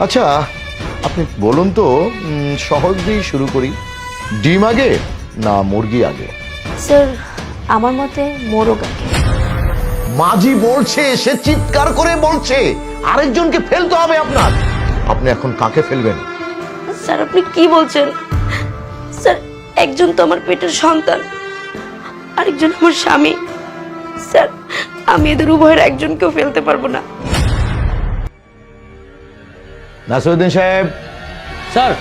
আচ্ছা, আপনি বলুন তো, সহজ দিয়ে শুরু করি। ডিম আগে না মুরগি আগে? স্যার আমার মতে মোরগ আগে। মাঝি বলছে, সে চিৎকার করে বলছে আরেকজনকে ফেলতে হবে আপনার। আপনি এখন কাকে ফেলবেন? স্যার আপনি কি বলছেন? স্যার একজন তো আমার পেটের সন্তান, আরেকজন আমার স্বামী। স্যার আমি এদের উভয়ের একজনকেও ফেলতে পারবো না। নাসিরউদ্দিন সাহেব, স্যার।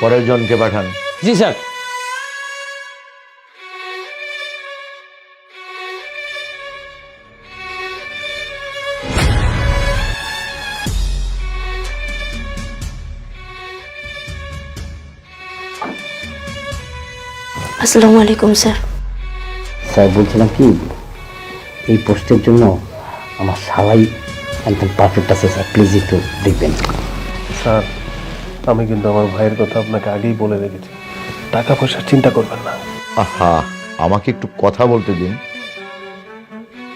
পরের জনকে পাঠান। জি স্যার। আসসালামু আলাইকুম স্যার। স্যার বলছিলাম কি, এই পোস্টের জন্য আমার সবাই একদম পারফেক্ট আছে স্যার, প্লিজ একটু দেখবেন। স্যার আমি কিন্তু আমার ভাইয়ের কথা আপনাকে আগেই বলে রেখেছি, টাকা পয়সার চিন্তা করবেন না। আহা, আমাকে একটু কথা বলতে দিন।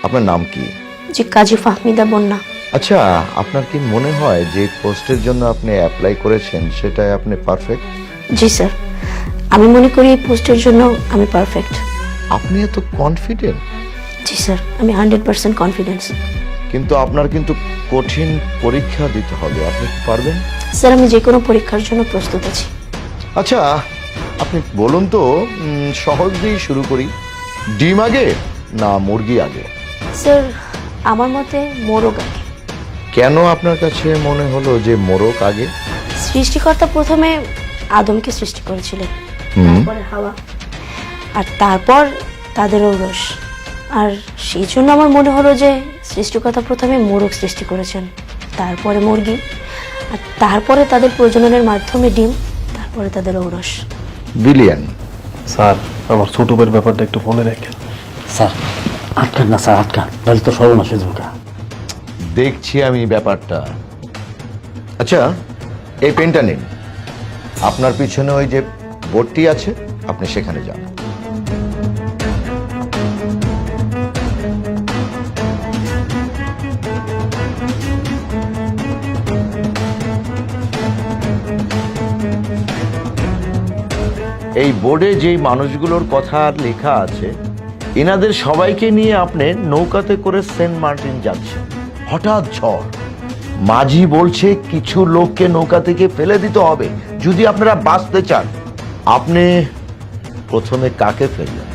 আপনার নাম কি? জি কাজী ফাহমিদা বন্যা। আচ্ছা, আপনার কি মনে হয় যে পোস্টের জন্য আপনি অ্যাপ্লাই করেছেন সেটাই আপনি পারফেক্ট? জি স্যার, আমি মনে করি এই পোস্টের জন্য আমি পারফেক্ট। আপনি এত কনফিডেন্ট? জি স্যার, আমি 100% কনফিডেন্স। কিন্তু আপনার কিন্তু কঠিন পরীক্ষা দিতে হবে, আপনি কি পারবেন? স্যার আমি যে কোনো পরীক্ষার জন্য প্রস্তুত আছি। আচ্ছা, আপনি বলুন তো, সহজ দিয়ে শুরু করি। ডিম আগে না মুরগি আগে? স্যার আমার মতে মোরগ আগে। কেন আপনার কাছে মনে হলো যে মোরগ আগে? সৃষ্টিকর্তা প্রথমে আদমকে সৃষ্টি করেছিলেন, হুম। তারপরে হাওয়া, আর তারপর তাদের ঔরস। আর সেই জন্য আমার মনে হলো যে সৃষ্টিকর্তা প্রথমে মোরগ সৃষ্টি করেছেন, তারপরে মুরগি, আর তারপরে তাদের প্রজননের মাধ্যমে ডিম, তারপরে তাদের ঔরস। বিলিয়ন। স্যার আমার ছোট ভাইয়ের ব্যাপারটা একটু ফোনে রাখেন। স্যার আটকান না স্যার, আটকান, নাহলে তো সর্বনাশ হয়ে যাবে। দেখছি আমি ব্যাপারটা। আচ্ছা, এই পেনটা নিন। আপনার পিছনে ওই যে বোর্ডটি আছে, আপনি সেখানে যান। এই বোর্ডে যেই মানুষগুলোর কথা লেখা আছে, এনাদের সবাইকে নিয়ে আপনি নৌকাতে করে সেন্ট মার্টিন যাচ্ছেন। হঠাৎ ঝড়, মাঝি বলছে কিছু লোককে নৌকা থেকে ফেলে দিতে হবে যদি আপনারা বাঁচতে চান। আপনি প্রথমে কাকে ফেললেন?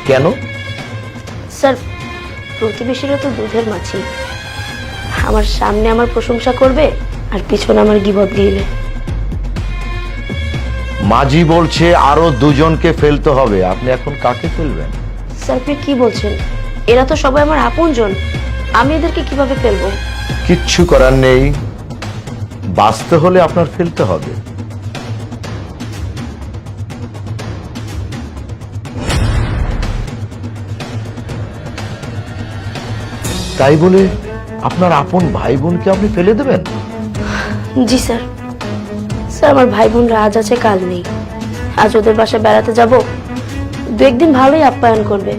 কেন? স্যার প্রতিবেশীরা তো দুধের মাছি, আমার সামনে আমার প্রশংসা করবে আর পিছনে আমার গিবত দিলে। মাঝি বলছে আরো দুজনকে ফেলতে হবে, আপনি এখন কাকে ফেলবেন? স্যার আপনি কি বলছেন? এরা তো সবাই আমার আপনজন, আমি এদেরকে কিভাবে ফেলবো? কিচ্ছু করার নেই, বাঁচতে হলে আপনার ফেলতে হবে। তাই বলে আপনার আপন ভাই বোনকে আপনি ফেলে দেবেন? জি স্যার। স্যার আমার ভাই বোনরা আজ আছে কাল নেই। আজ ওদের বাসায় বেড়াতে যাব, দু একদিন ভালোই আপ্যায়ন করবে,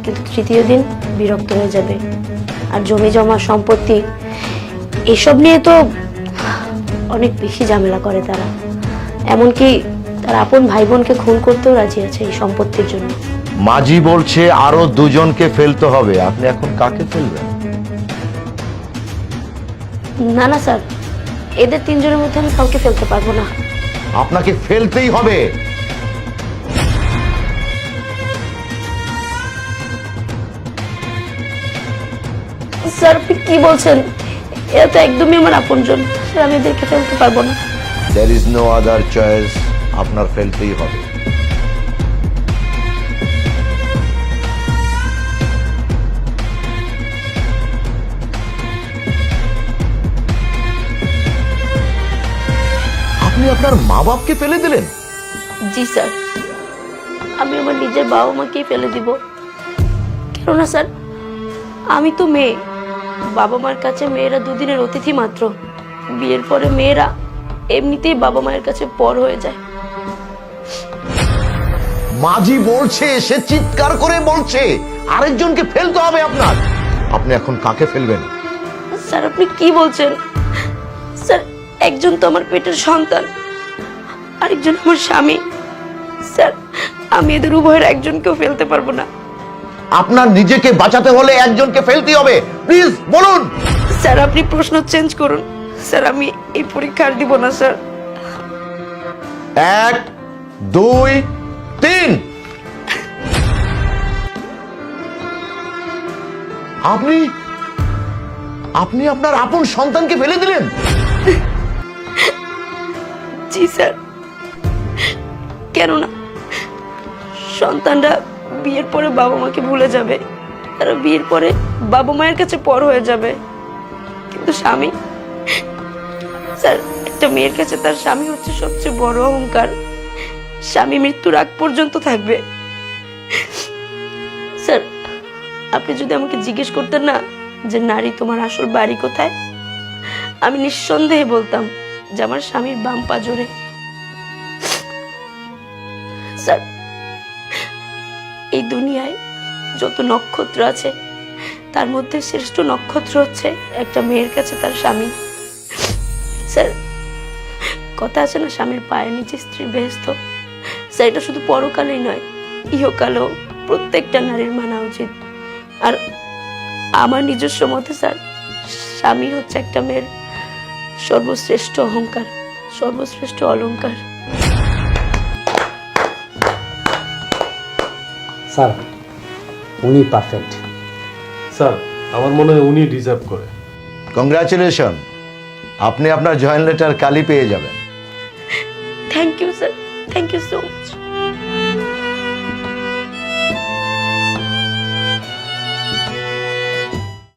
কিন্তু তৃতীয় দিন বিরক্ত হয়ে যাবে। আর জমি জমা সম্পত্তি এসব নিয়ে তো অনেক বেশি ঝামেলা করে তারা। এমনকি তার আপন ভাই বোনকে খুন করতেও রাজি আছে এই সম্পত্তির জন্য। মাঝি বলছে আরো দুজনকে ফেলতে হবে, আপনি এখন কাকে ফেলবেন? না না স্যার, এদের তিনজনের মধ্যে আমি কাউকে ফেলতে পারবো না। আপনাকে ফেলতেই হবে। স্যার আপনি কি বলছেন? এরা তো একদমই আমার আপনজন, স্যার আমি এদেরকে ফেলতে পারবো না। There is no other choice, আপনার ফেলতেই হবে। আপনি আপনার মা বাপকে ফেলে দিলেন? জি স্যার, আমি আমার নিজের বাবা মাকেই ফেলে দিব। কেননা স্যার আমি তো মেয়ে, বাবা মার কাছে মেয়েরা দুদিনের অতিথি মাত্র। বিয়ের পরে মেয়েরা এমনিতেই বাবা মায়ের কাছে পর হয়ে যায়। মাঝি বলছে, সে চিৎকার করে বলছে আরেকজনকে ফেলতে হবে আপনার। আপনি এখন কাকে ফেলবেন? স্যার আপনি কি বলছেন? স্যার একজন তো আমার পেটের সন্তান, আরেকজন আমার স্বামী। স্যার আমি এদের উভয়ের একজনকেও ফেলতে পারবো না। আপনার নিজেকে বাঁচাতে হলে একজনকে ফেলতে হবে। প্লিজ বলুন। স্যার আপনি প্রশ্ন চেঞ্জ করুন। স্যার আমি এই পরীক্ষা আর দিব না স্যার। 1 2 3। আপনি আপনি আপনার আপন সন্তানকে ফেলে দিলেন? জি স্যার। কেননা সন্তানরা বিয়ের পরে বাবা মাকে ভুলে যাবে, তারা বিয়ের পরে বাবা মায়ের কাছে পর হয়ে যাবে, কিন্তু স্বামী, স্যার একটা মেয়ের কাছে তার স্বামী হচ্ছে সবচেয়ে বড় অহংকার। স্বামী মৃত্যুর আগ পর্যন্ত থাকবে। স্যার আপনি যদি আমাকে জিজ্ঞেস করতেন না যে নারী তোমার আসল বাড়ি কোথায়, আমি নিঃসন্দেহে বলতাম যে আমার স্বামীর বাম পাজরে। স্যার এই দুনিয়ায় যত নক্ষত্র আছে তার মধ্যে শ্রেষ্ঠ নক্ষত্র হচ্ছে একটা মেয়ের কাছে তার স্বামী। স্যার কথা আছে না, স্বামীর পায়ের নিচে স্ত্রীর বেহেশত। স্যার এটা শুধু পরকালেই নয়, ইহকালেও প্রত্যেকটা নারীর মানা উচিত। আর আমার নিজস্ব মতে স্যার, স্বামী হচ্ছে একটা মেয়ের সর্বশ্রেষ্ঠ অহংকার, সর্বশ্রেষ্ঠ অলংকার। স্যার উনি পারফেক্ট। স্যার আমার মনে হয় উনি ডিজার্ভ করে। কংগ্রাচুলেশন, আপনি আপনার জয়েন্ট লেটার কালই পেয়ে যাবেন। Thank you sir, thank you so much.